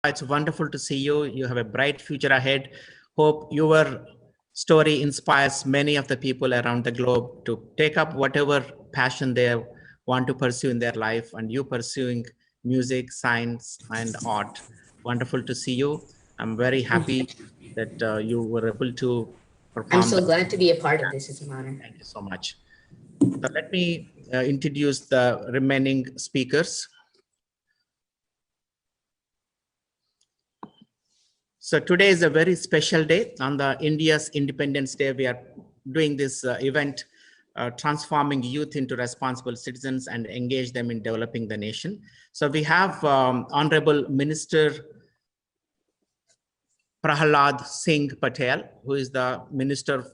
It's wonderful to see you. You have a bright future ahead. Hope your story inspires many of the people around the globe to take up whatever passion they want to pursue in their life, and you pursuing music, science, and art. Wonderful to see you. I'm very happy that you were able to I'm perform. so glad to be a part of this. It's an honor. Thank you so much. So let me introduce the remaining speakers. So today is a very special day. On the India's Independence Day, we are doing this event, transforming youth into responsible citizens and engage them in developing the nation. So we have Honorable Minister Prahlad Singh Patel, who is the Minister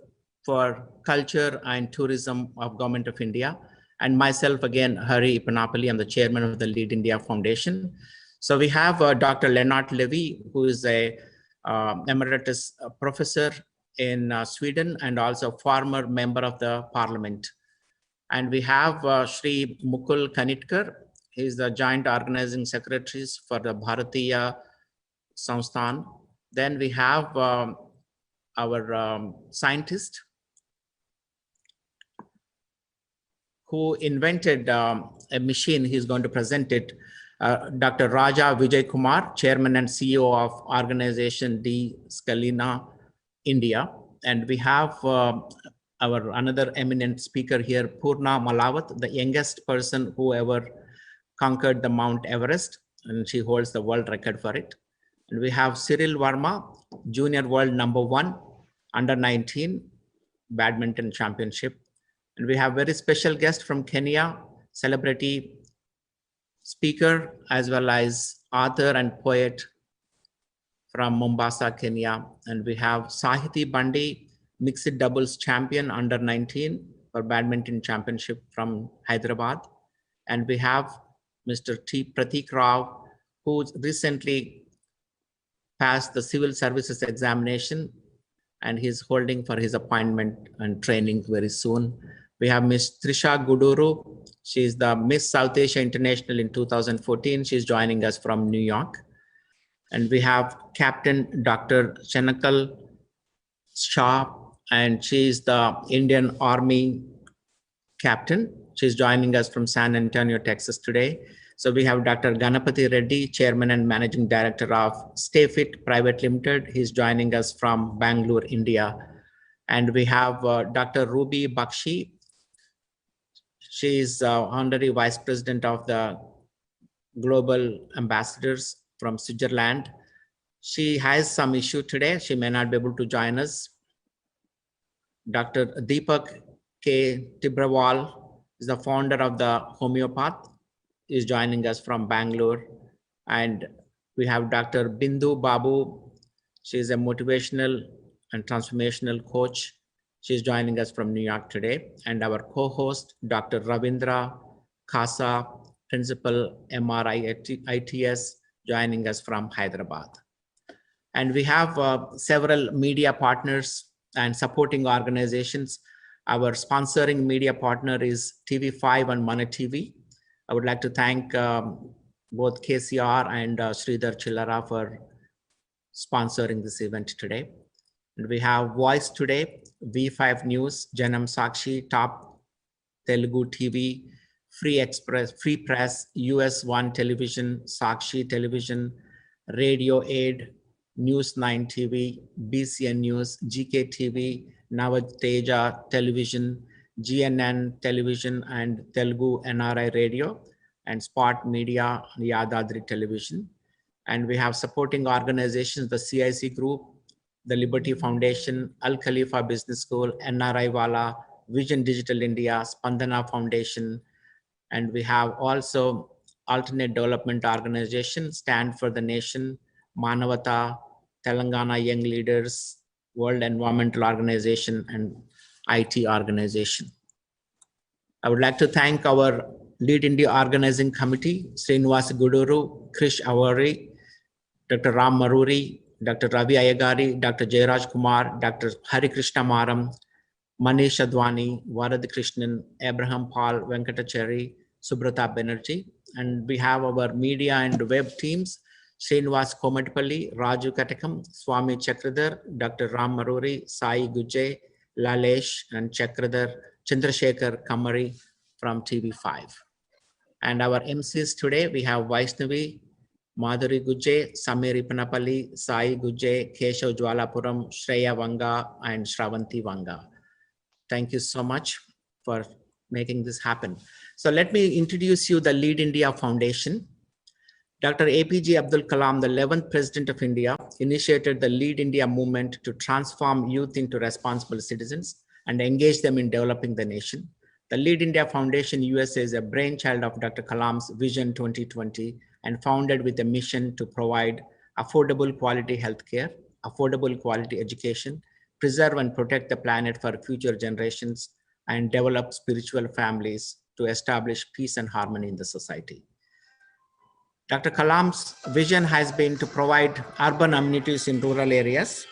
for Culture and Tourism of Government of India. And myself again, Hari Panapali, I'm the chairman of the Lead India Foundation. So we have Dr. Leonard Levi, who is a emeritus professor in Sweden and also former member of the parliament. And we have Shri Mukul Kanitkar. He is the joint organizing secretary for the Bharatiya Sansthan. Then we have our scientist who invented a machine. He's going to present it. Dr. Raja Vijay Kumar, Chairman and CEO of Organization D. Scalina, India. And we have our another eminent speaker here, Purna Malawat, the youngest person who ever conquered the Mount Everest, and she holds the world record for it. And we have Cyril Verma, Junior World #1, under 19 badminton championship. And we have very special guest from Kenya, celebrity speaker, as well as author and poet from Mombasa, Kenya. And we have Sahiti Bandi, mixed doubles champion under 19 for badminton championship from Hyderabad. And we have Mr. T. Pratik Rao, who recently passed the civil services examination, and he's holding for his appointment and training very soon. We have Ms. Trisha Guduru. She's the Miss South Asia International in 2014. She's joining us from New York. And we have Captain Dr. Chenakal Shah, and she's the Indian Army captain. She's joining us from San Antonio, Texas today. So we have Dr. Ganapati Reddy, Chairman and Managing Director of Stay Fit Private Limited. He's joining us from Bangalore, India. And we have Dr. Ruby Bakshi. She's Honorary Vice President of the Global Ambassadors from Switzerland. She has some issue today. She may not be able to join us. Dr. Deepak K. Tibrawal is the founder of the Homeopath, is joining us from Bangalore. And we have Dr. Bindu Babu. She is a motivational and transformational coach. She's joining us from New York today. And our co-host, Dr. Ravindra Khasa, Principal MRI ITS, joining us from Hyderabad. And we have several media partners and supporting organizations. Our sponsoring media partner is TV5 and Mana TV. I would like to thank both KCR and Sridhar Chillara for sponsoring this event today. And we have Voice Today, V5 News, Janam Sakshi, Top Telugu TV, Free Express, Free Press, US1 Television, Sakshi Television, Radio Aid, News 9 TV, BCN News, GK TV, Navateja Television, GNN Television and Telugu NRI Radio, and Spot Media, Yadadri Television. And we have supporting organizations, the CIC Group, the Liberty Foundation, Al Khalifa Business School, NRI Wala, Vision Digital India, Spandana Foundation. And we have also Alternate Development Organization, Stand for the Nation, Manavata, Telangana Young Leaders, World Environmental Organization, and IT organization. I would like to thank our Lead India Organizing Committee, Srinivas Guduru, Krish Avari, Dr. Ram Maruri, Dr. Ravi Ayagari, Dr. Jairaj Kumar, Dr. Hari Krishna Maram, Manish Advani, Varad Krishnan, Abraham Paul, Venkatachari, Subrata Banerjee. And we have our media and web teams, Srinivas Komatpalli, Raju Katakam, Swami Chakradhar, Dr. Ram Maruri, Sai Gujay, Lalesh, and Chandrasekhar Kamari from TV5. And our MCs today, we have Vaishnavi, Madhuri Gujay, Samir Ipanapalli, Sai Gujay, Keshav Jwalapuram, Shreya Vanga, and Shravanti Vanga. Thank you so much for making this happen. So let me introduce you the Lead India Foundation. Dr. APJ Abdul Kalam, the 11th President of India, initiated the Lead India movement to transform youth into responsible citizens and engage them in developing the nation. The Lead India Foundation USA is a brainchild of Dr. Kalam's Vision 2020 and founded with a mission to provide affordable quality healthcare, affordable quality education, preserve and protect the planet for future generations, and develop spiritual families to establish peace and harmony in the society. Dr. Kalam's vision has been to provide urban amenities in rural areas.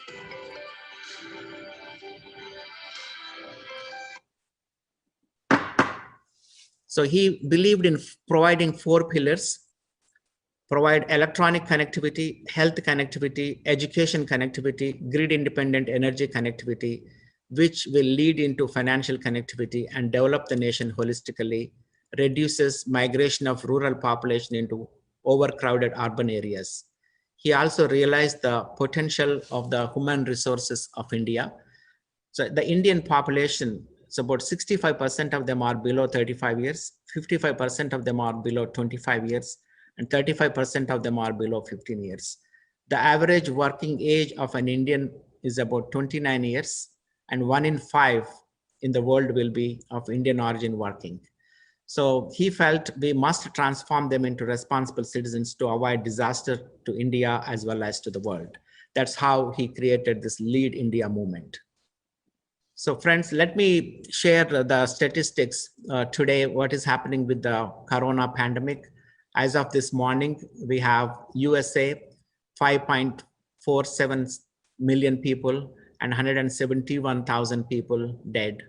So he believed in providing 4 pillars: provide electronic connectivity, health connectivity, education connectivity, grid independent energy connectivity, which will lead into financial connectivity and develop the nation holistically, reduces migration of rural population into overcrowded urban areas. He also realized the potential of the human resources of India. So the Indian population, it's about 65% of them are below 35 years, 55% of them are below 25 years, and 35% of them are below 15 years. The average working age of an Indian is about 29 years, and 1 in 5 in the world will be of Indian origin working. So he felt we must transform them into responsible citizens to avoid disaster to India as well as to the world. That's how he created this Lead India movement. So friends, let me share the statistics today, what is happening with the Corona pandemic. As of this morning, we have USA, 5.47 million people and 171,000 people dead.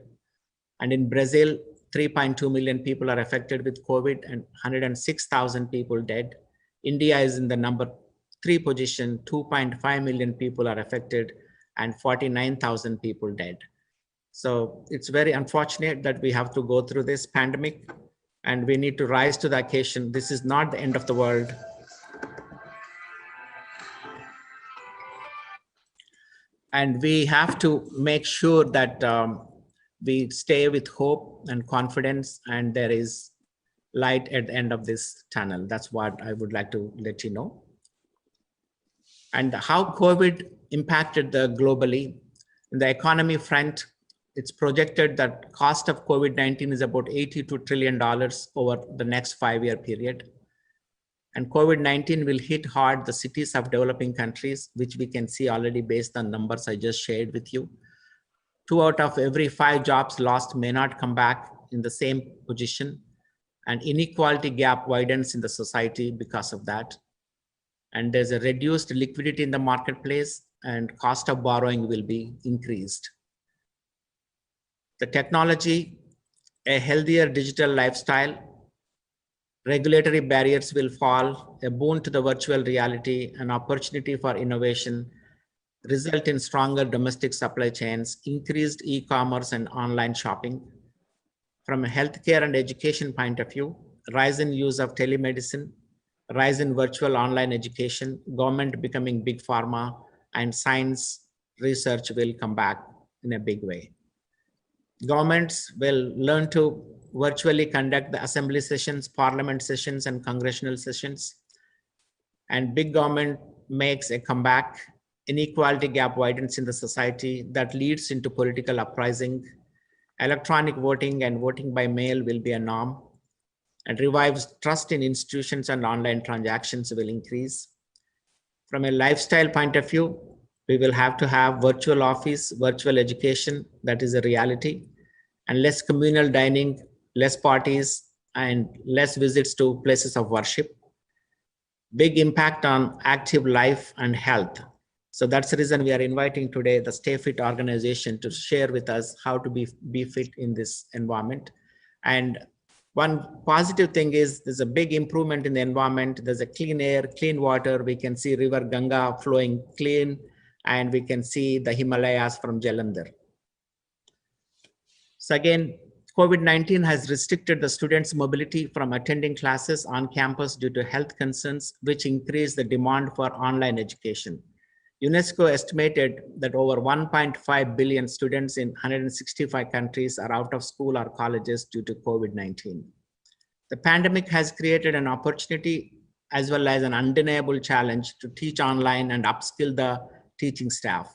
And in Brazil, 3.2 million people are affected with COVID and 106,000 people dead. India is in the number 3 position, 2.5 million people are affected and 49,000 people dead. So it's very unfortunate that we have to go through this pandemic and we need to rise to the occasion. This is not the end of the world. And we have to make sure that we stay with hope and confidence, and there is light at the end of this tunnel. That's what I would like to let you know. And how COVID impacted the globally. In the economy front, it's projected that cost of COVID-19 is about $82 trillion over the next 5-year period. And COVID-19 will hit hard the cities of developing countries, which we can see already based on numbers I just shared with you. 2 out of every 5 jobs lost may not come back in the same position, and inequality gap widens in the society because of that. And there's a reduced liquidity in the marketplace, and cost of borrowing will be increased. The technology, a healthier digital lifestyle, regulatory barriers will fall, a boon to the virtual reality, an opportunity for innovation, result in stronger domestic supply chains, increased e-commerce and online shopping. From a healthcare and education point of view, rise in use of telemedicine, rise in virtual online education, government becoming big pharma, and science research will come back in a big way. Governments will learn to virtually conduct the assembly sessions, parliament sessions, and congressional sessions. And big government makes a comeback. Inequality gap widens in the society that leads into political uprising. Electronic voting and voting by mail will be a norm, and revives trust in institutions, and online transactions will increase. From a lifestyle point of view, we will have to have virtual office, virtual education, that is a reality, and less communal dining, less parties, and less visits to places of worship. Big impact on active life and health. So that's the reason we are inviting today the Stay Fit organization to share with us how to be fit in this environment. And One positive thing is there's a big improvement in the environment. There's a clean air, clean water. We can see River Ganga flowing clean, and we can see the Himalayas from Jalandhar. So again, COVID-19 has restricted the students' mobility from attending classes on campus due to health concerns, which increased the demand for online education. UNESCO estimated that over 1.5 billion students in 165 countries are out of school or colleges due to COVID-19. The pandemic has created an opportunity as well as an undeniable challenge to teach online and upskill the teaching staff.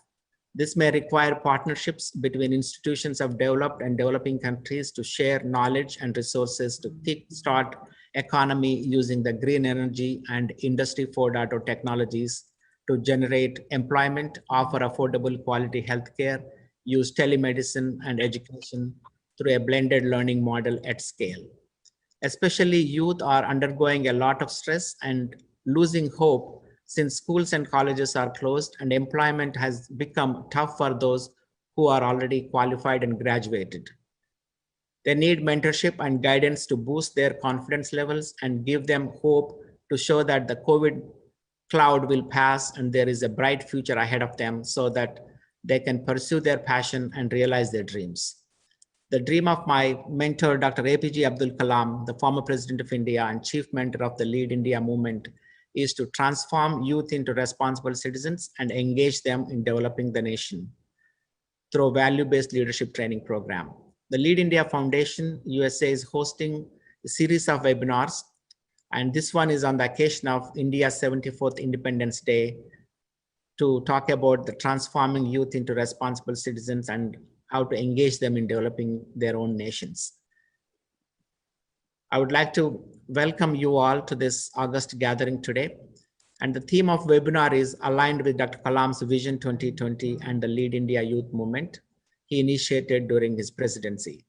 This may require partnerships between institutions of developed and developing countries to share knowledge and resources to kickstart economy using the green energy and Industry 4.0 technologies to generate employment, offer affordable quality healthcare, use telemedicine and education through a blended learning model at scale. Especially youth are undergoing a lot of stress and losing hope since schools and colleges are closed and employment has become tough for those who are already qualified and graduated. They need mentorship and guidance to boost their confidence levels and give them hope to show that the COVID cloud will pass and there is a bright future ahead of them so that they can pursue their passion and realize their dreams. The dream of my mentor, Dr. APJ Abdul Kalam, the former president of India and chief mentor of the Lead India movement, is to transform youth into responsible citizens and engage them in developing the nation through a value-based leadership training program. The Lead India Foundation USA is hosting a series of webinars, and this one is on the occasion of India's 74th Independence Day to talk about the transforming youth into responsible citizens and how to engage them in developing their own nations. I would like to welcome you all to this August gathering today. And the theme of webinar is aligned with Dr. Kalam's Vision 2020 and the Lead India Youth Movement he initiated during his presidency.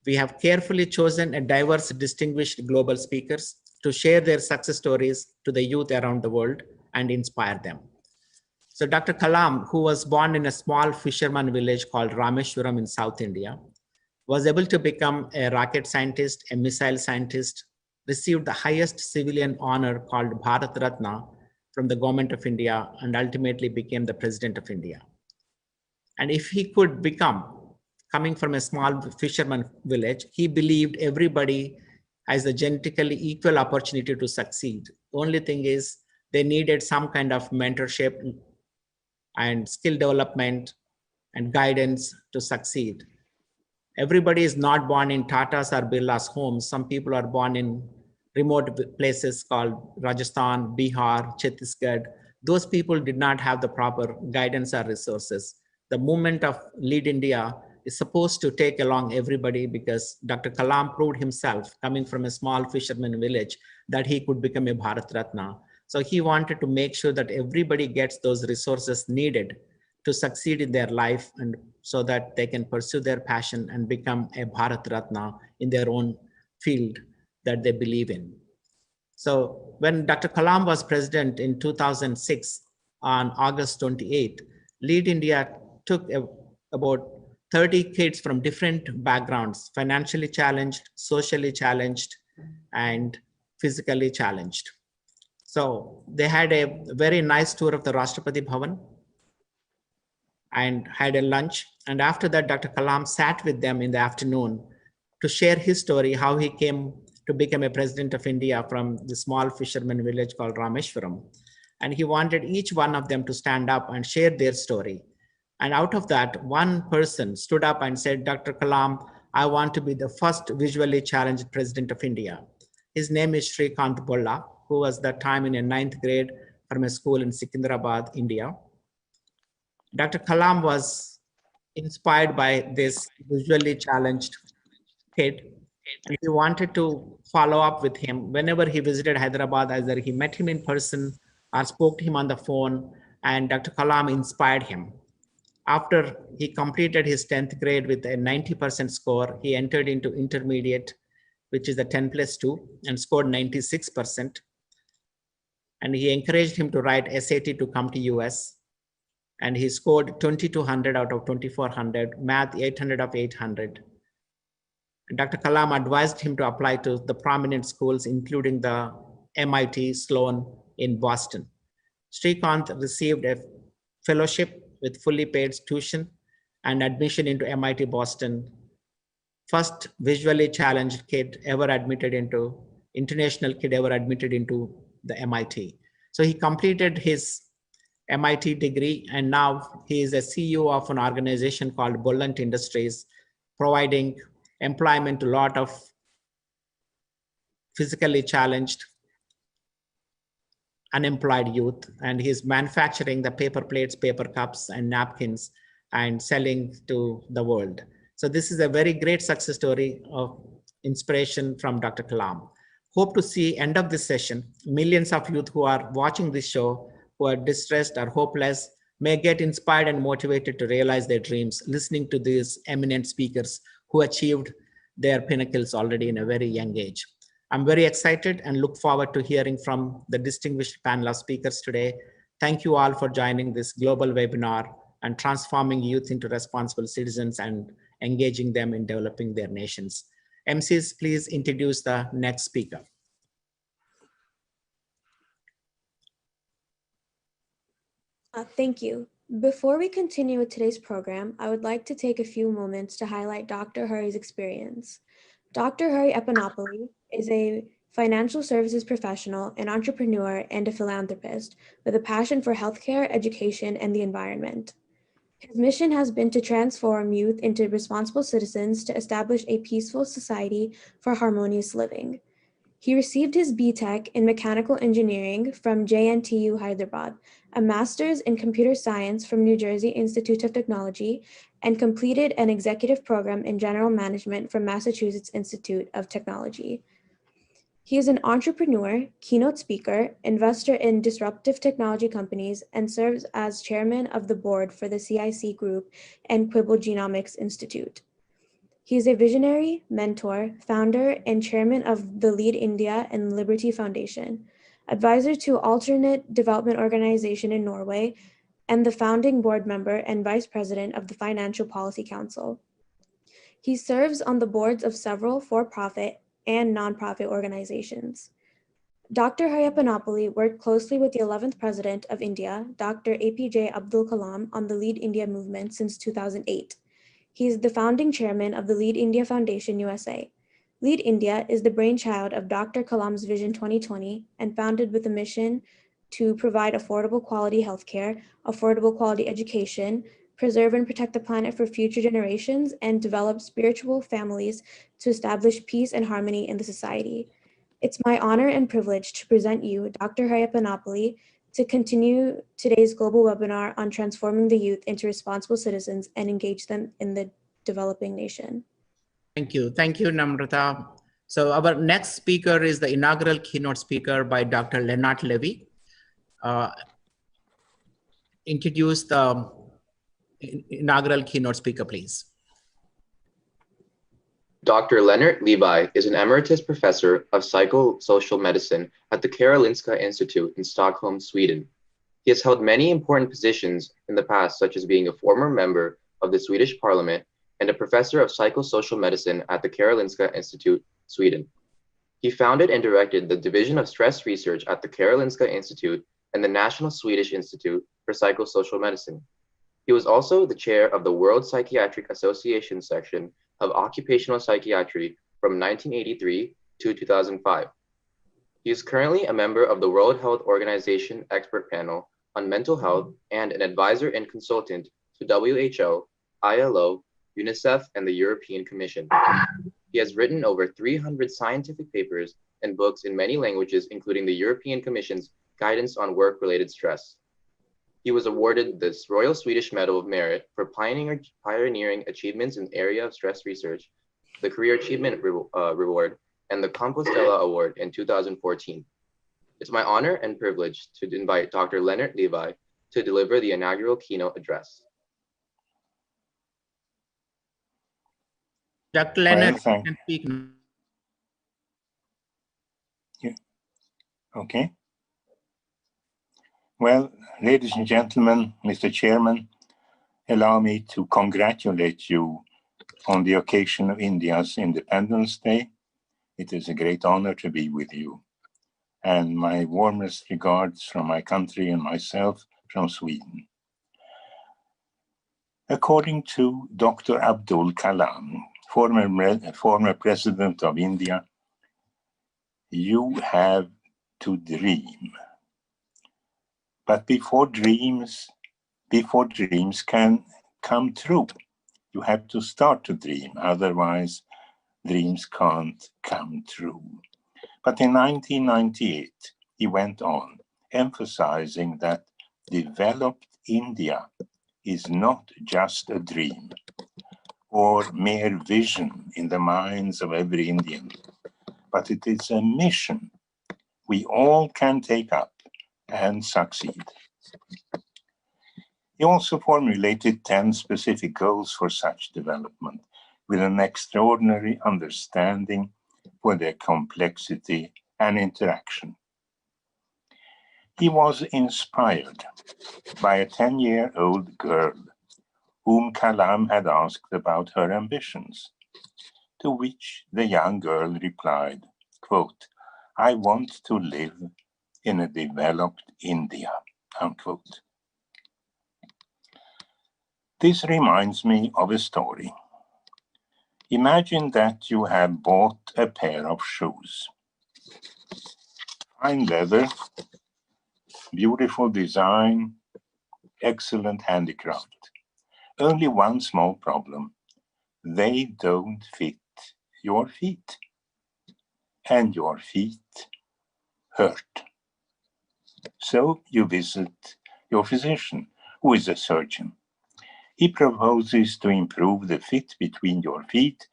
We have carefully chosen a diverse, distinguished global speakers to share their success stories to the youth around the world and inspire them. So Dr. Kalam, who was born in a small fisherman village called Rameshwaram in South India, was able to become a rocket scientist, a missile scientist, received the highest civilian honor called Bharat Ratna from the government of India, and ultimately became the president of India. And if he could become, coming from a small fisherman village, he believed everybody has a genetically equal opportunity to succeed. Only thing is they needed some kind of mentorship and skill development and guidance to succeed. Everybody is not born in Tata's or Birla's homes. Some people are born in remote places called Rajasthan, Bihar, Chhattisgarh. Those people did not have the proper guidance or resources. The movement of Lead India is supposed to take along everybody because Dr. Kalam proved himself, coming from a small fisherman village, that he could become a Bharat Ratna. So he wanted to make sure that everybody gets those resources needed to succeed in their life and so that they can pursue their passion and become a Bharat Ratna in their own field that they believe in. So when Dr. Kalam was president in 2006, on August 28, Lead India took about 30 kids from different backgrounds, financially challenged, socially challenged, and physically challenged. So they had a very nice tour of the Rashtrapati Bhavan and had a lunch. And after that, Dr. Kalam sat with them in the afternoon to share his story, how he came to become a president of India from the small fisherman village called Rameshwaram. And he wanted each one of them to stand up and share their story. And out of that, one person stood up and said, Dr. Kalam, I want to be the first visually challenged president of India. His name is Shrikant Bolla, who was that time in a 9th grade from a school in Secunderabad, India. Dr. Kalam was inspired by this visually challenged kid, and he wanted to follow up with him. Whenever he visited Hyderabad, either he met him in person or spoke to him on the phone, and Dr. Kalam inspired him. After he completed his 10th grade with a 90% score, he entered into intermediate, which is a 10+2, and scored 96%. And he encouraged him to write SAT to come to US. And he scored 2200 out of 2400, math 800 of 800. Dr. Kalam advised him to apply to the prominent schools, including the MIT Sloan in Boston. Srikanth received a fellowship with fully paid tuition and admission into MIT Boston, first visually challenged kid ever admitted into, international kid ever admitted into the MIT. So he completed his MIT degree, and now he is a CEO of an organization called Bullant Industries, providing employment to a lot of physically challenged unemployed youth, and he's manufacturing the paper plates, paper cups, and napkins and selling to the world. So this is a very great success story of inspiration from Dr. Kalam. Hope to see end of this session, millions of youth who are watching this show, who are distressed or hopeless, may get inspired and motivated to realize their dreams, listening to these eminent speakers who achieved their pinnacles already in a very young age. I'm very excited and look forward to hearing from the distinguished panel of speakers today. Thank you all for joining this global webinar and transforming youth into responsible citizens and engaging them in developing their nations. MCs, please introduce the next speaker. Thank you. Before we continue with today's program, I would like to take a few moments to highlight Dr. Hari's experience. Dr. Hari Epanopoulos is a financial services professional, an entrepreneur, and a philanthropist with a passion for healthcare, education, and the environment. His mission has been to transform youth into responsible citizens to establish a peaceful society for harmonious living. He received his B.Tech in Mechanical Engineering from JNTU Hyderabad, a master's in Computer Science from New Jersey Institute of Technology, and completed an executive program in General Management from Massachusetts Institute of Technology. He is an entrepreneur, keynote speaker, investor in disruptive technology companies, and serves as chairman of the board for the CIC Group and Quibble Genomics Institute. He is a visionary, mentor, founder, and chairman of the Lead India and Liberty Foundation, advisor to Alternate Development Organization in Norway, and the founding board member and vice president of the Financial Policy Council. He serves on the boards of several for-profit and nonprofit organizations. Dr. Hari Epanopoulos worked closely with the 11th President of India, Dr. APJ Abdul Kalam, on the Lead India movement since 2008. He is the founding chairman of the Lead India Foundation USA. Lead India is the brainchild of Dr. Kalam's Vision 2020 and founded with a mission to provide affordable quality healthcare, affordable quality education, preserve and protect the planet for future generations, and develop spiritual families to establish peace and harmony in the society. It's my honor and privilege to present you, Dr. Hari Epanopoulos, to continue today's global webinar on transforming the youth into responsible citizens and engage them in the developing nation. Thank you, Namrata. So our next speaker is the inaugural keynote speaker by Dr. Leonard Levi. Introduce the inaugural keynote speaker, please. Dr. Leonard Levi is an emeritus professor of psychosocial medicine at the Karolinska Institute in Stockholm, Sweden. He has held many important positions in the past, such as being a former member of the Swedish Parliament and a professor of psychosocial medicine at the Karolinska Institute, Sweden. He founded and directed the Division of Stress Research at the Karolinska Institute and the National Swedish Institute for Psychosocial Medicine. He was also the chair of the World Psychiatric Association section of Occupational Psychiatry from 1983 to 2005. He is currently a member of the World Health Organization expert panel on mental health and an advisor and consultant to WHO, ILO, UNICEF, and the European Commission. He has written over 300 scientific papers and books in many languages, including the European Commission's Guidance on Work-Related Stress. He was awarded the Royal Swedish Medal of Merit for pioneering achievements in the area of stress research, the Career Achievement Reward, and the Compostela Award in 2014. It's my honor and privilege to invite Dr. Leonard Levi to deliver the inaugural keynote address. Dr. Leonard, you can speak now. Yeah. Okay. Well, ladies and gentlemen, Mr. Chairman, allow me to congratulate you on the occasion of India's Independence Day. It is a great honor to be with you. And my warmest regards from my country and myself from Sweden. According to Dr. Abdul Kalam, former president of India, you have to dream. But before dreams can come true, you have to start to dream. Otherwise, dreams can't come true. But in 1998, he went on, emphasizing that developed India is not just a dream or mere vision in the minds of every Indian, but it is a mission we all can take up and succeed. He also formulated 10 specific goals for such development with an extraordinary understanding for their complexity and interaction. He was inspired by a 10-year-old girl whom Kalam had asked about her ambitions, to which the young girl replied, quote, "I want to live in a developed India," unquote. This reminds me of a story. Imagine that you have bought a pair of shoes. Fine leather, beautiful design, excellent handicraft. Only one small problem. They don't fit your feet. And your feet hurt. So you visit your physician, who is a surgeon. He proposes to improve the fit between your feet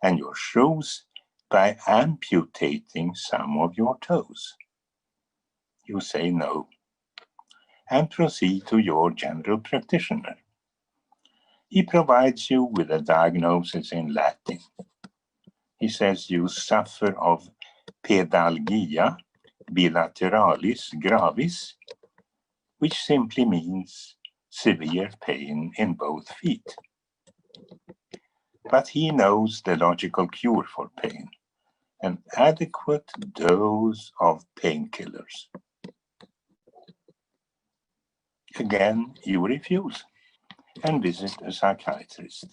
and your shoes by amputating some of your toes. You say no and proceed to your general practitioner. He provides you with a diagnosis in Latin. He says you suffer of pedalgia bilateralis gravis, which simply means severe pain in both feet. But he knows the logical cure for pain, an adequate dose of painkillers. Again, you refuse and visit a psychiatrist.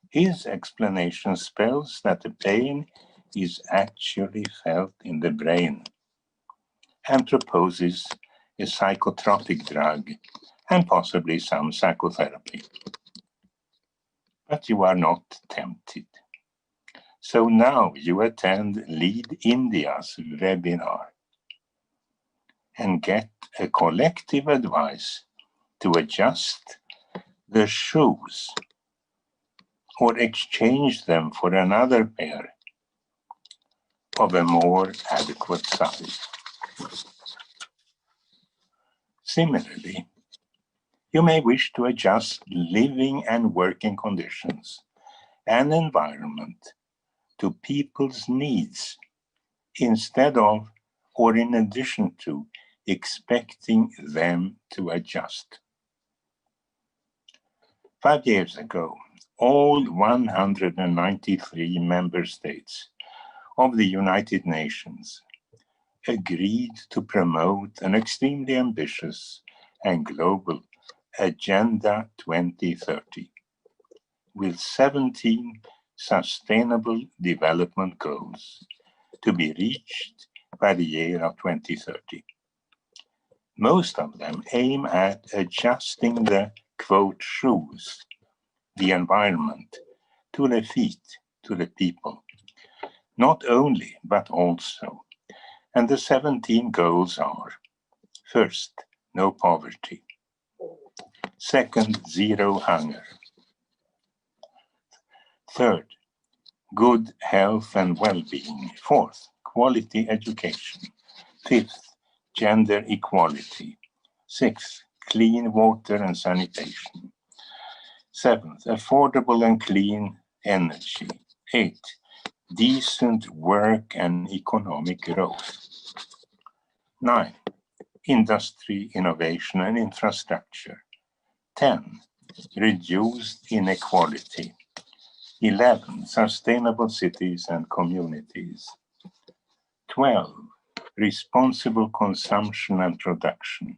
His explanation spells that the pain is actually felt in the brain and proposes a psychotropic drug and possibly some psychotherapy. But you are not tempted. So now you attend Lead India's webinar and get a collective advice to adjust the shoes or exchange them for another pair of a more adequate size. Similarly, you may wish to adjust living and working conditions and environment to people's needs instead of or in addition to expecting them to adjust. 5 years ago, all 193 member states of the United Nations agreed to promote an extremely ambitious and global Agenda 2030 with 17 sustainable development goals to be reached by the year of 2030. Most of them aim at adjusting the, quote, shoes, the environment, to the feet, to the people. Not only, but also. And the 17 goals are: first, no poverty. Second, zero hunger. Third, good health and well-being. Fourth, quality education. Fifth, gender equality. Sixth, clean water and sanitation. Seventh, affordable and clean energy. Eighth, decent work and economic growth. 9, industry, innovation and infrastructure. 10, reduced inequality. 11. Sustainable cities and communities. 12. Responsible consumption and production.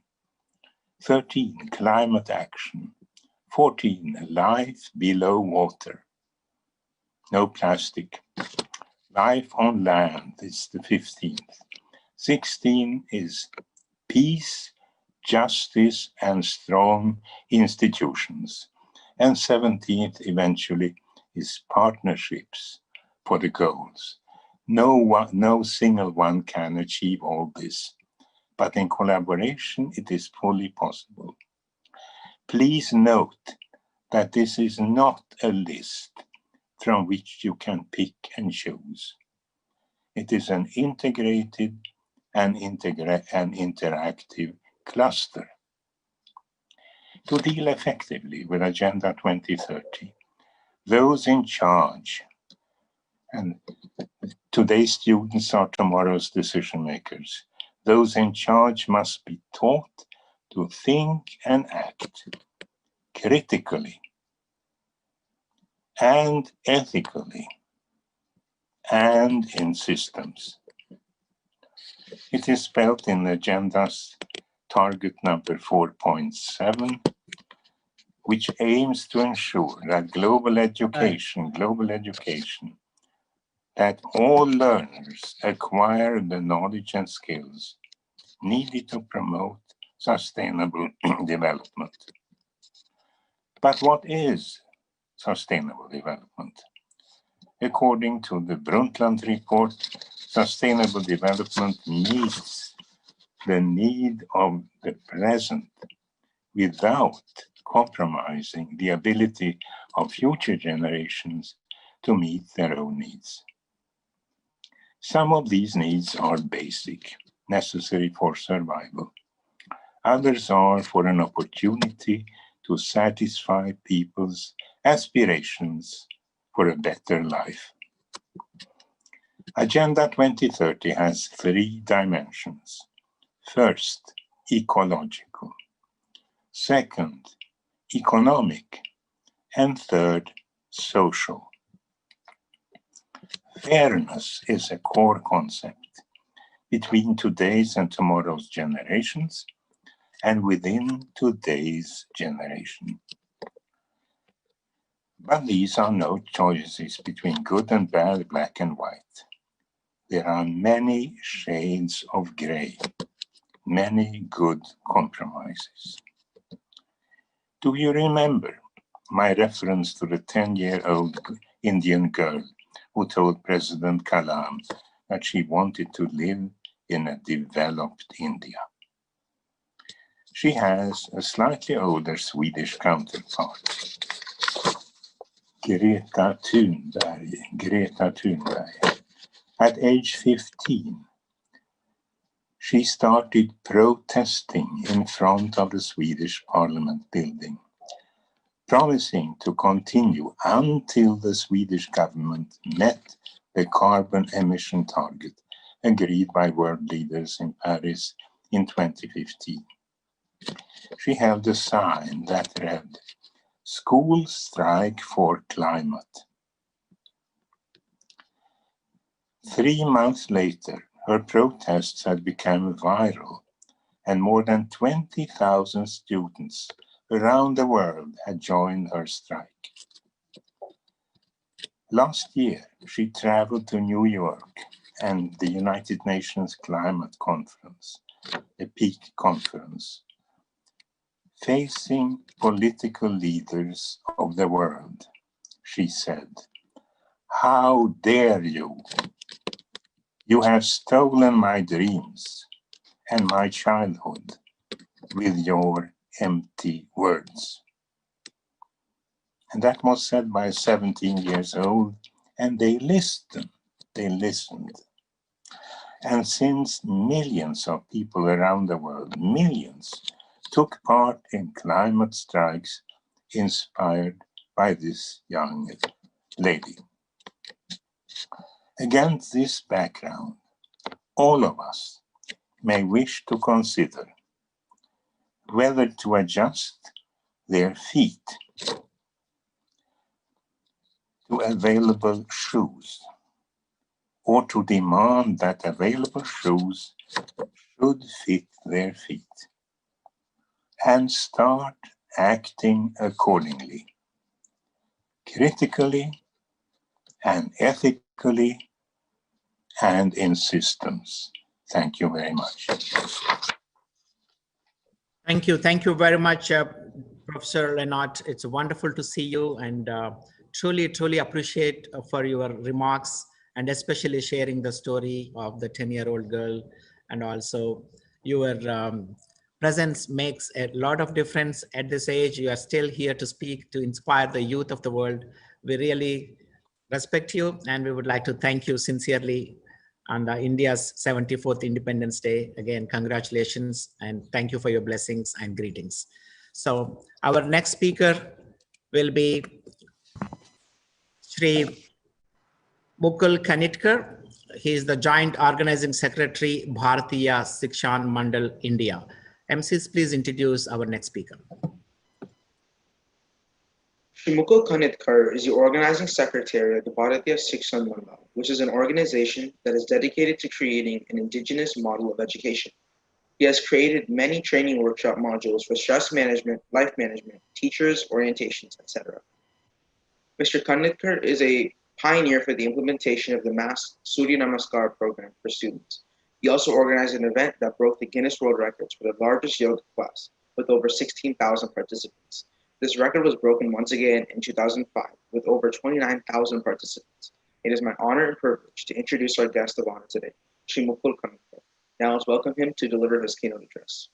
13. Climate action. 14. Life below water. No plastic. Life on land is the 15th. 16 is peace, justice, and strong institutions. And 17th, eventually, is partnerships for the goals. No single one can achieve all this, but in collaboration, it is fully possible. Please note that this is not a list from which you can pick and choose. It is an integrated and interactive cluster. To deal effectively with Agenda 2030, those in charge, and today's students are tomorrow's decision makers, those in charge must be taught to think and act critically and ethically and in systems. It is spelled in the agenda's target number 4.7, which aims to ensure that global education, that all learners acquire the knowledge and skills needed to promote sustainable development. But what is sustainable development? According to the Brundtland report, sustainable development meets the need of the present without compromising the ability of future generations to meet their own needs. Some of these needs are basic, necessary for survival. Others are for an opportunity to satisfy people's aspirations for a better life. Agenda 2030 has 3 dimensions. First, ecological. Second, economic. And third, social. Fairness is a core concept between today's and tomorrow's generations and within today's generation. But these are no choices between good and bad, black and white. There are many shades of gray, many good compromises. Do you remember my reference to the 10-year-old Indian girl who told President Kalam that she wanted to live in a developed India? She has a slightly older Swedish counterpart, Greta Thunberg. At age 15, she started protesting in front of the Swedish Parliament building, promising to continue until the Swedish government met the carbon emission target agreed by world leaders in Paris in 2015. She held a sign that read, "School strike for climate." 3 months later, her protests had become viral, and more than 20,000 students around the world had joined her strike. Last year, she traveled to New York and the United Nations Climate Conference, a peak conference, facing political leaders of the world. She said, "How dare you? You have stolen my dreams and my childhood with your empty words." And that was said by 17 years old, and they listened. And since millions of people around the world, millions, took part in climate strikes inspired by this young lady. Against this background, all of us may wish to consider whether to adjust their feet to to available shoes, or to demand that available shoes should fit their feet, and start acting accordingly, critically and ethically and in systems. Thank you very much. Thank you. Thank you very much, Professor Leonard. It's wonderful to see you, and truly appreciate for your remarks, and especially sharing the story of the 10-year-old girl. And also your presence makes a lot of difference at this age. You are still here to speak, to inspire the youth of the world. We really respect you, and we would like to thank you sincerely on India's 74th Independence Day. Again, congratulations, and thank you for your blessings and greetings. So our next speaker will be Shri Mukul Kanitkar. He is the Joint Organizing Secretary, Bharatiya Shikshan Mandal, India. MCs, please introduce our next speaker. Shri Mukul Kanitkar is the organizing secretary of the Bharatiya Shikshan Mandal, which is an organization that is dedicated to creating an indigenous model of education. He has created many training workshop modules for stress management, life management, teachers, orientations, etc. Mr. Kanitkar is a pioneer for the implementation of the mass Surya Namaskar program for students. He also organized an event that broke the Guinness World Records for the largest yoga class with over 16,000 participants. This record was broken once again in 2005 with over 29,000 participants. It is my honor and privilege to introduce our guest of honor today, Shri Mukul Kanitkar. Now let's welcome him to deliver his keynote address.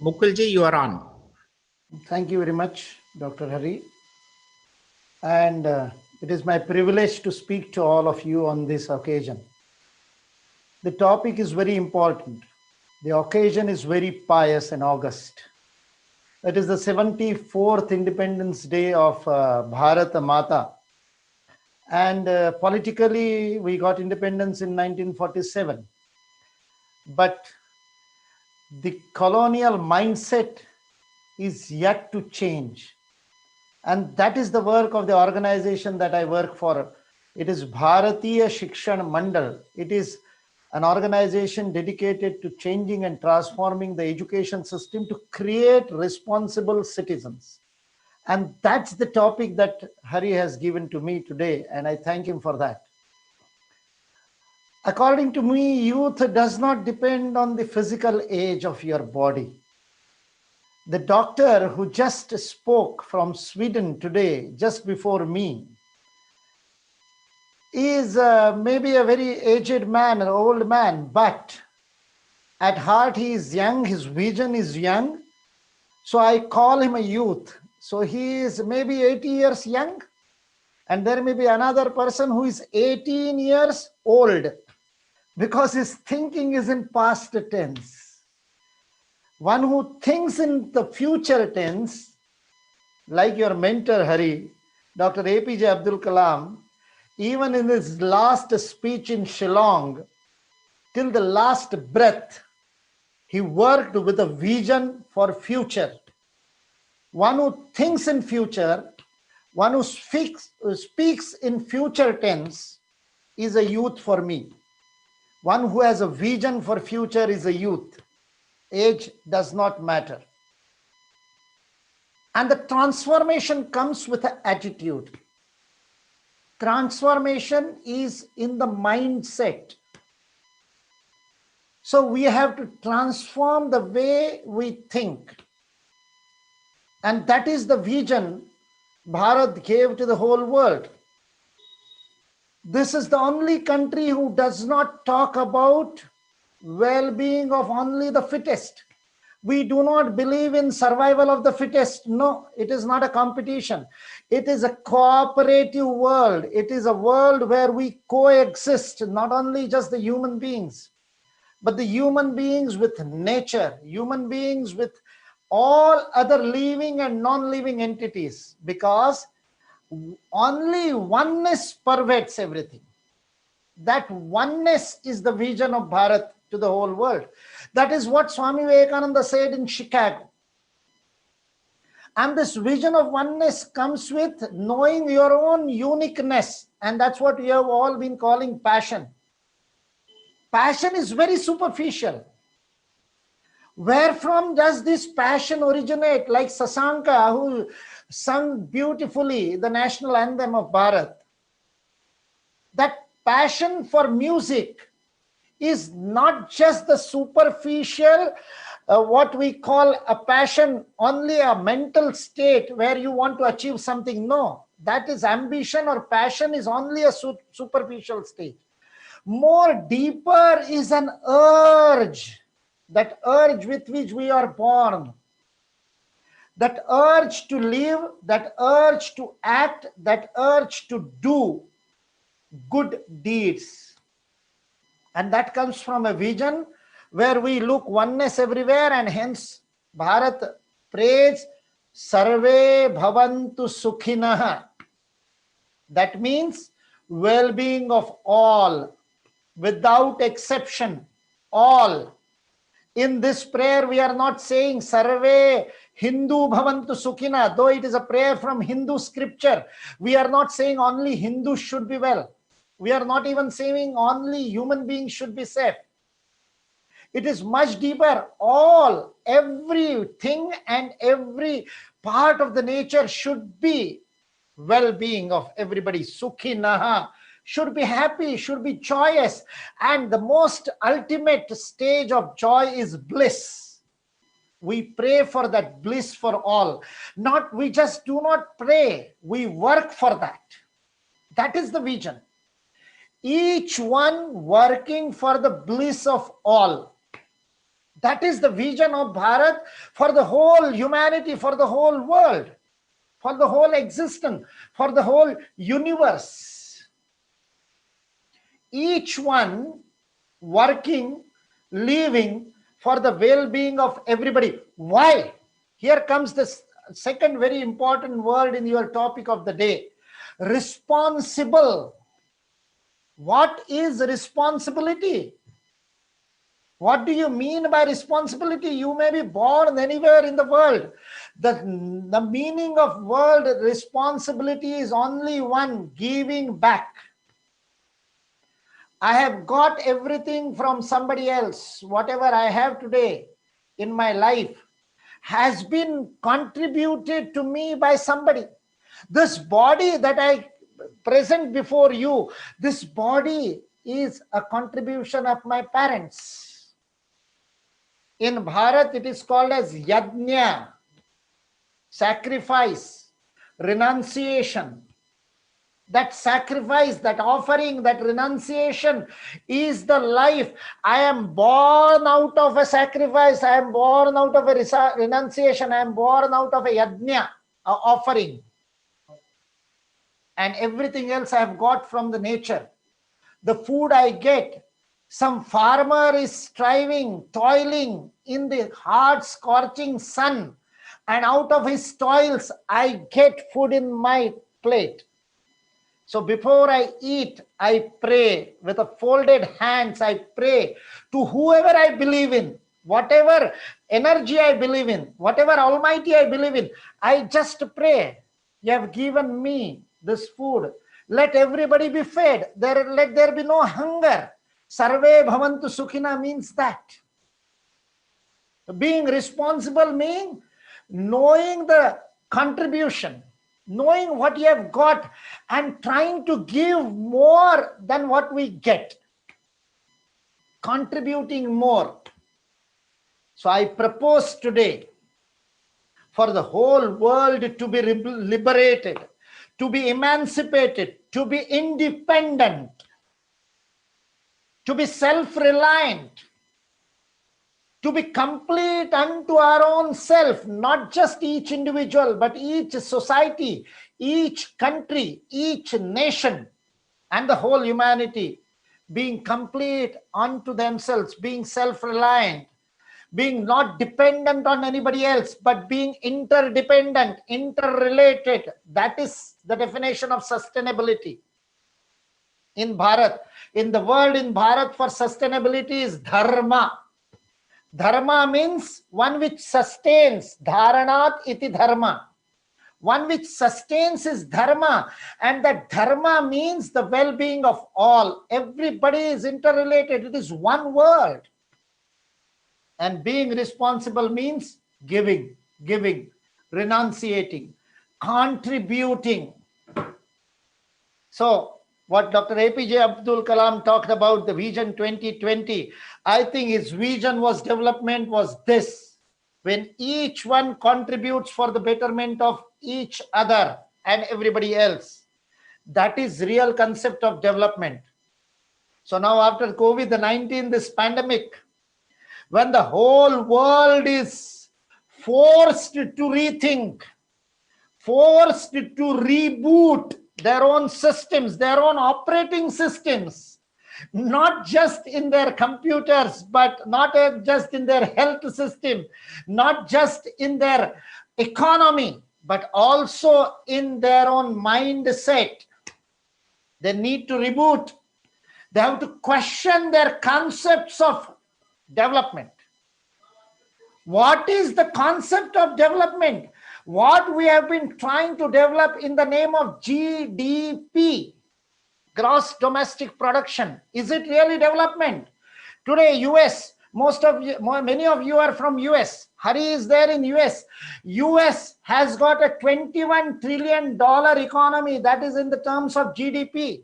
Mukulji, you are on. Thank you very much, Dr. Hari. And it is my privilege to speak to all of you on this occasion. The topic is very important. The occasion is very pious and august. It is the 74th Independence Day of Bharata Mata. And politically, we got independence in 1947. But the colonial mindset is yet to change. And that is the work of the organization that I work for. It is Bharatiya Shikshan Mandal. It is an organization dedicated to changing and transforming the education system to create responsible citizens. And that's the topic that Hari has given to me today, and I thank him for that. According to me, youth does not depend on the physical age of your body. The doctor who just spoke from Sweden today, just before me, is maybe a very aged man, an old man, but at heart he is young, his vision is young. So I call him a youth. So he is maybe 80 years young, and there may be another person who is 18 years old because his thinking is in past tense. One who thinks in the future tense, like your mentor Hari, Dr. APJ Abdul Kalam, even in his last speech in Shillong, till the last breath, he worked with a vision for future. One who thinks in future, one who speaks in future tense is a youth for me. One who has a vision for future is a youth. Age does not matter. And the transformation comes with an attitude. Transformation is in the mindset. So we have to transform the way we think. And that is the vision Bharat gave to the whole world. This is the only country who does not talk about well-being of only the fittest. We do not believe in survival of the fittest. No, it is not a competition. It is a cooperative world. It is a world where we coexist, not only just the human beings, but the human beings with nature, human beings with all other living and non-living entities, because only oneness pervades everything. That oneness is the vision of Bharat to the whole world. That is what Swami Vivekananda said in Chicago. And this vision of oneness comes with knowing your own uniqueness. And that's what we have all been calling passion. Passion is very superficial. Where from does this passion originate? Like Sasanka, who sung beautifully the national anthem of Bharat. That passion for music is not just the superficial, what we call a passion, only a mental state where you want to achieve something. No, that is ambition, or passion is only a superficial state. More deeper is an urge, that urge with which we are born. That urge to live, that urge to act, that urge to do good deeds. And that comes from a vision where we look oneness everywhere, and hence Bharat prays Sarve Bhavantu Sukhinah. That means well-being of all, without exception, all. In this prayer, we are not saying Sarve Hindu Bhavantu Sukhina, though it is a prayer from Hindu scripture. We are not saying only Hindus should be well. We are not even saying only human beings should be safe. It is much deeper. All, everything and every part of the nature should be well-being of everybody. Sukhinaha, should be happy, should be joyous. And the most ultimate stage of joy is bliss. We pray for that bliss for all. We just do not pray, we work for that. That is the vision. Each one working for the bliss of all. That is the vision of Bharat for the whole humanity, for the whole world, for the whole existence, for the whole universe. Each one working, living for the well-being of everybody. Why? Here comes the second very important word in your topic of the day. Responsible. What is responsibility? What do you mean by responsibility? You may be born anywhere in the world. The meaning of word responsibility is only one: giving back. I have got everything from somebody else. Whatever I have today in my life has been contributed to me by somebody. This body that I present before you, this body is a contribution of my parents. In Bharat, it is called as yajna, sacrifice, renunciation. That sacrifice, that offering, that renunciation is the life. I am born out of a sacrifice. I am born out of a renunciation. I am born out of a yajna, a offering. And everything else I have got from the nature. The food I get, some farmer is striving, toiling in the hard scorching sun, and out of his toils I get food in my plate. So before I eat, I pray with a folded hands. I pray to whoever I believe in, whatever energy I believe in, whatever Almighty I believe in. I just pray. You have given me this food. Let everybody be fed. Let there be no hunger. Sarve Bhavantu Sukhina means that. Being responsible means knowing the contribution, knowing what you have got and trying to give more than what we get. Contributing more. So I propose today for the whole world to be liberated, to be emancipated, to be independent, to be self-reliant, to be complete unto our own self, not just each individual, but each society, each country, each nation, and the whole humanity, being complete unto themselves, being self-reliant, being not dependent on anybody else, but being interdependent, interrelated. That is the definition of sustainability in Bharat. In the world, in Bharat, for sustainability is dharma. Dharma means one which sustains. Dharanat iti dharma. one which sustains his dharma, and that dharma means the well-being of all. Everybody is interrelated. It is one world. And being responsible means giving, renunciating, contributing. So what Dr. APJ Abdul Kalam talked about, the Vision 2020, I think his vision was development was this: when each one contributes for the betterment of each other and everybody else. That is real concept of development. So now after COVID-19, this pandemic, when the whole world is forced to rethink, forced to reboot their own systems, their own operating systems, not just in their computers, but not just in their health system, not just in their economy, but also in their own mindset. They need to reboot. They have to question their concepts of development. What is the concept of development? What we have been trying to develop in the name of GDP, gross domestic production. Is it really development? Today, US, many of you are from US. Hari is there in US. US has got a $21 trillion economy. That is in the terms of GDP.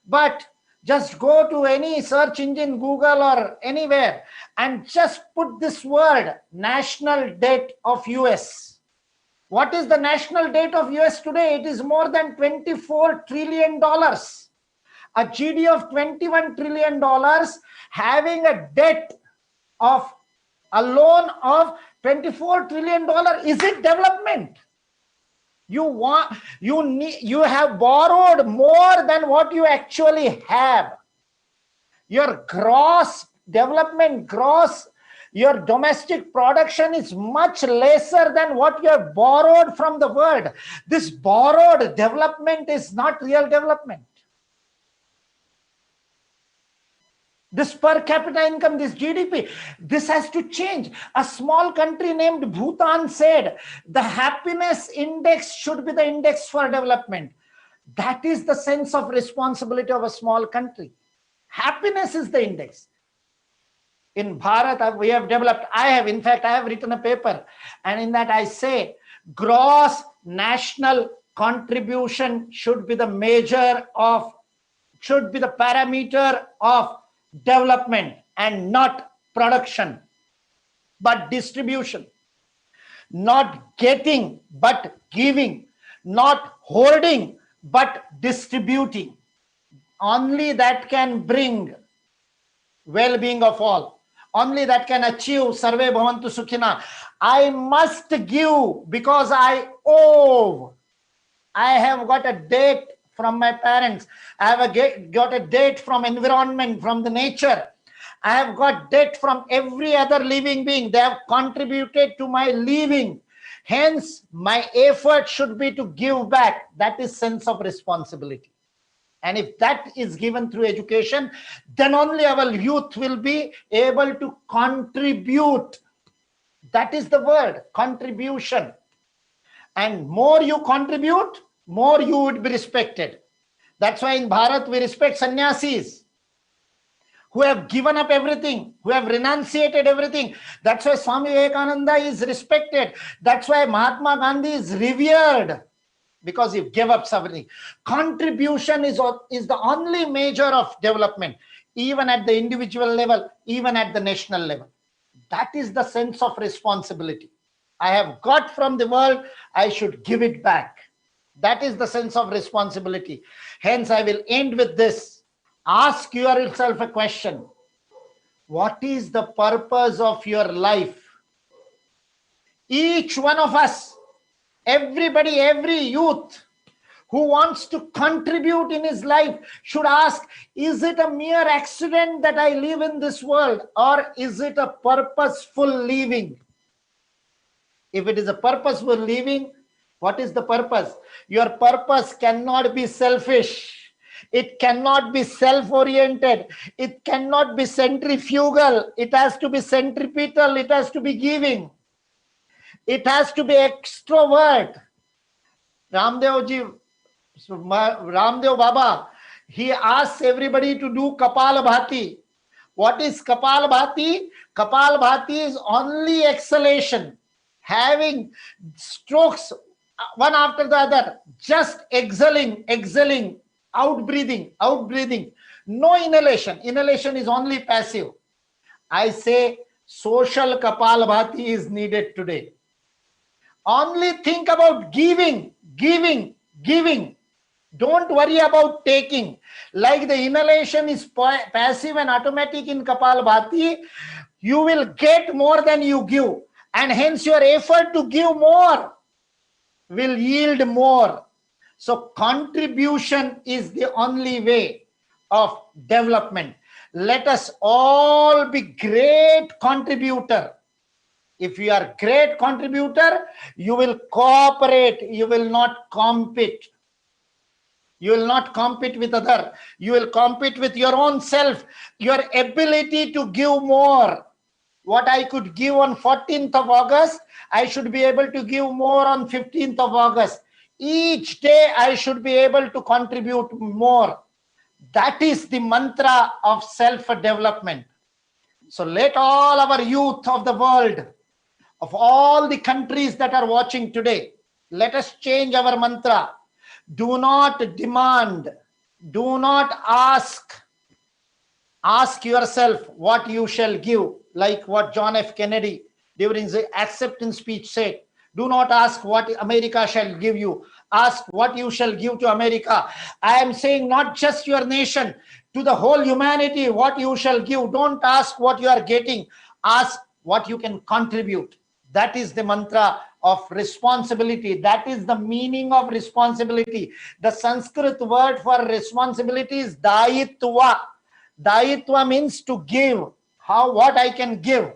But just go to any search engine, Google or anywhere, and just put this word, national debt of US. What is the national debt of US today? It is more than $24 trillion. A GDP of $21 trillion having a debt of a loan of $24 trillion. Is it development? You have borrowed more than what you actually have. Your gross development, your domestic production is much lesser than what you have borrowed from the world. This borrowed development is not real development. This per capita income, this GDP, this has to change. A small country named Bhutan said the happiness index should be the index for development. That is the sense of responsibility of a small country. Happiness is the index. In Bharat, we have developed, I have written a paper, and in that I say gross national contribution should be the parameter of development, and not production, but distribution. Not getting, but giving. Not holding, but distributing. Only that can bring well-being of all. Only that can achieve Sarve Bhavantu Sukhina. I must give because I owe. I have got a debt from my parents. I have got a debt from environment, from the nature. I have got debt from every other living being. They have contributed to my living. Hence, my effort should be to give back. That is sense of responsibility. And if that is given through education, then only our youth will be able to contribute. That is the word, contribution. And more you contribute, more you would be respected. That's why in Bharat we respect sannyasis who have given up everything, who have renunciated everything. That's why Swami Vivekananda is respected. That's why Mahatma Gandhi is revered, because he gave up everything. Contribution is the only measure of development, even at the individual level, even at the national level. That is the sense of responsibility. I have got from the world, I should give it back. That is the sense of responsibility. Hence, I will end with this. Ask yourself a question. What is the purpose of your life? Each one of us, everybody, every youth who wants to contribute in his life should ask, is it a mere accident that I live in this world, or is it a purposeful living? If it is a purposeful living, what is the purpose? Your purpose cannot be selfish. It cannot be self-oriented. It cannot be centrifugal. It has to be centripetal. It has to be giving. It has to be extrovert. Ramdev ji, Ramdev Baba, he asks everybody to do Kapalabhati. What is Kapalabhati? Kapalabhati is only exhalation, having strokes one after the other, just exhaling, exhaling, out breathing, out breathing. No inhalation. Inhalation is only passive. I say social Kapalabhati is needed today. Only think about giving, giving, giving. Don't worry about taking. Like the inhalation is passive and automatic in Kapalabhati, you will get more than you give. And hence your effort to give more will yield more. So contribution is the only way of development. Let us all be great contributor. If you are great contributor, you will cooperate, you will not compete. You will not compete with other. You will compete with your own self, your ability to give more. What I could give on 14th of August, I should be able to give more on 15th of August. Each day I should be able to contribute more. That is the mantra of self-development. So let all our youth of the world, of all the countries that are watching today, let us change our mantra. Do not demand, do not ask. Ask yourself what you shall give, like what John F. Kennedy during the acceptance speech said. Do not ask what America shall give you. Ask what you shall give to America. I am saying not just your nation, to the whole humanity, what you shall give. Don't ask what you are getting. Ask what you can contribute. That is the mantra of responsibility. That is the meaning of responsibility. The Sanskrit word for responsibility is dayitva. Dayitva means to give. How, what I can give,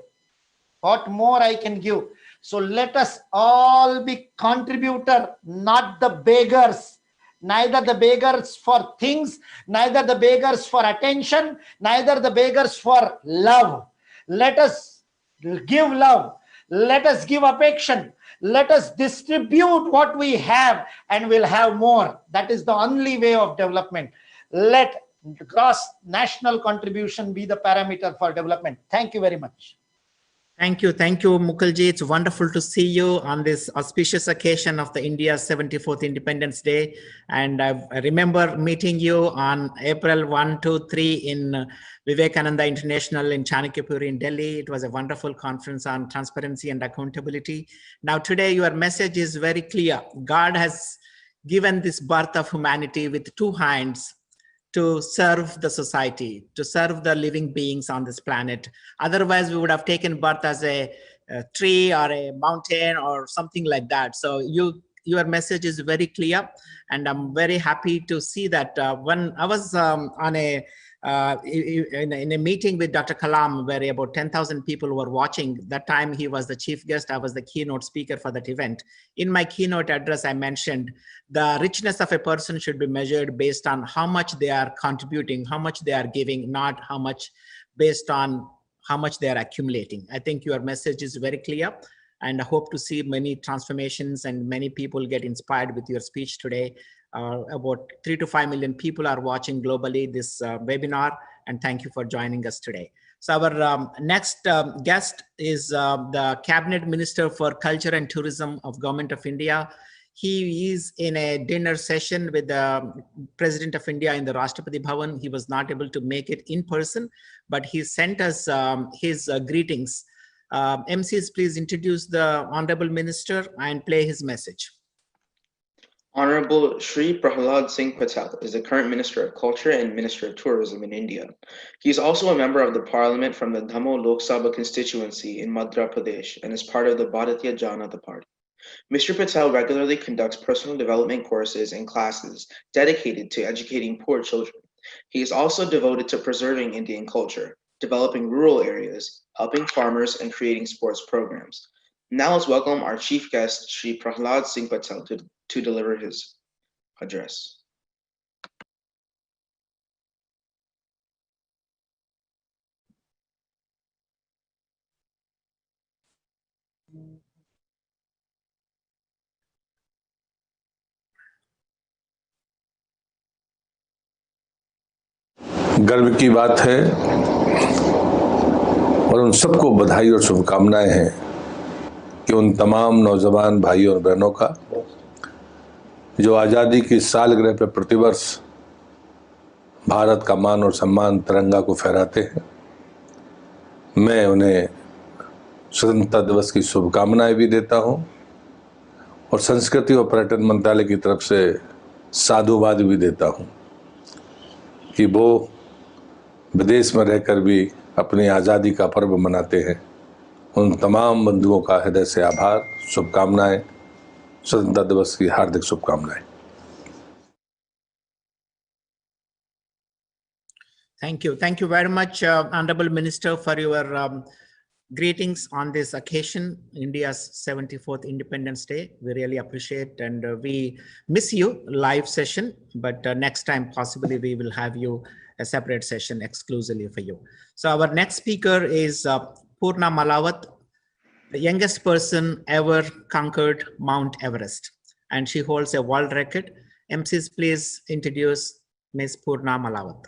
what more I can give. So let us all be contributor, not the beggars. Neither the beggars for things, neither the beggars for attention, neither the beggars for love. Let us give love. Let us give affection. Let us distribute what we have and we'll have more. That is the only way of development. Let gross national contribution be the parameter for development. Thank you very much. Thank you, Mukulji. It's wonderful to see you on this auspicious occasion of the India's 74th Independence Day. And I remember meeting you on April 1, 2, 3 in Vivekananda International in Chanakyapuri in Delhi. It was a wonderful conference on transparency and accountability. Now today your message is very clear. God has given this birth of humanity with two hands to serve the society, to serve the living beings on this planet. Otherwise, we would have taken birth as a tree or a mountain or something like that. So your message is very clear, and I'm very happy to see that. When I was on in a meeting with Dr. Kalam, where about 10,000 people were watching. That time he was the chief guest. I was the keynote speaker for that event. In my keynote address, I mentioned the richness of a person should be measured based on how much they are contributing, how much they are giving, not how much based on how much they are accumulating. I think your message is very clear, and I hope to see many transformations and many people get inspired with your speech today. About 3 to 5 million people are watching globally this webinar, and thank you for joining us today. So our next guest is the Cabinet Minister for Culture and Tourism of Government of India. He is in a dinner session with the President of India in the Rashtrapati Bhavan. He was not able to make it in person, but he sent us his greetings. MCs, please introduce the Honorable Minister and play his message. Honorable Shri Prahlad Singh Patel is the current Minister of Culture and Minister of Tourism in India. He is also a member of the Parliament from the Dhammo Lok Sabha constituency in Madhya Pradesh and is part of the Bharatiya Janata Party. Mr. Patel regularly conducts personal development courses and classes dedicated to educating poor children. He is also devoted to preserving Indian culture, developing rural areas, helping farmers, and creating sports programs. Now let's welcome our chief guest, Shri Prahlad Singh Patel, to deliver his address. गर्व की बात है और उन सबको बधाई और शुभकामनाएं हैं कि उन तमाम नौजवान भाइयों और बहनों का जो आज़ादी की सालगिरह पर प्रतिवर्ष भारत का मान और सम्मान तिरंगा को फहराते हैं। मैं उन्हें स्वतंत्रता दिवस की शुभकामनाएं भी देता हूं और संस्कृति और पर्यटन मंत्रालय की तरफ से साधुवाद भी देता हूं कि वो विदेश में रहकर भी अपनी आज़ादी का पर्व मनाते हैं। उन तमाम बंधुओं का हृदय से आभार, शुभकामनाएं, स्वतंत्रता दिवस की हार्दिक शुभकामनाएं। Thank you very much, Honorable Minister, for your greetings on this occasion, India's 74th Independence Day. We really appreciate, and we miss you live session, but next time possibly we will have you a separate session exclusively for you. So our next speaker is Purna Malawat, the youngest person ever conquered Mount Everest, and she holds a world record. MCs, please introduce Ms. Purna Malawat.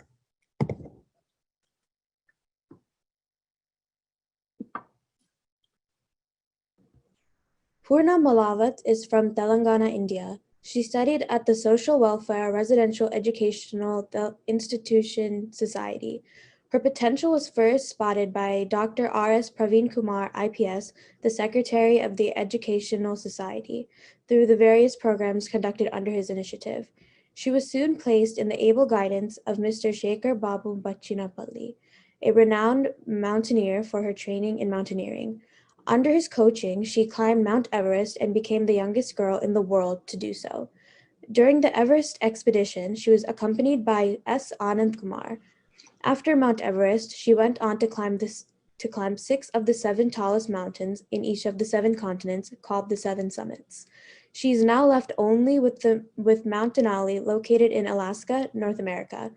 Purna Malawat is from Telangana, India. She studied at the Social Welfare Residential Educational Institution Society. Her potential was first spotted by Dr. R.S. Praveen Kumar, IPS, the Secretary of the Educational Society, through the various programs conducted under his initiative. She was soon placed in the able guidance of Mr. Shekhar Babu Bachinapalli, a renowned mountaineer for her training in mountaineering. Under his coaching, she climbed Mount Everest and became the youngest girl in the world to do so. During the Everest expedition, she was accompanied by S. Anand Kumar. After Mount Everest, she went on to climb 6 of the 7 tallest mountains in each of the 7 continents, called the 7 summits. She is now left only with Mount Denali, located in Alaska, North America.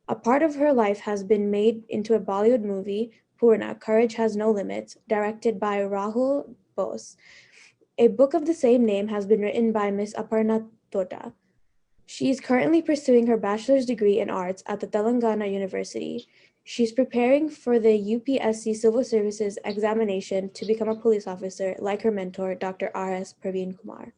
A part of her life has been made into a Bollywood movie, Purna, Courage Has No Limits, directed by Rahul Bose. A book of the same name has been written by Ms. Aparna Tota. She is currently pursuing her bachelor's degree in arts at the Telangana University. She's preparing for the UPSC Civil Services examination to become a police officer like her mentor, Dr. R.S. Praveen Kumar.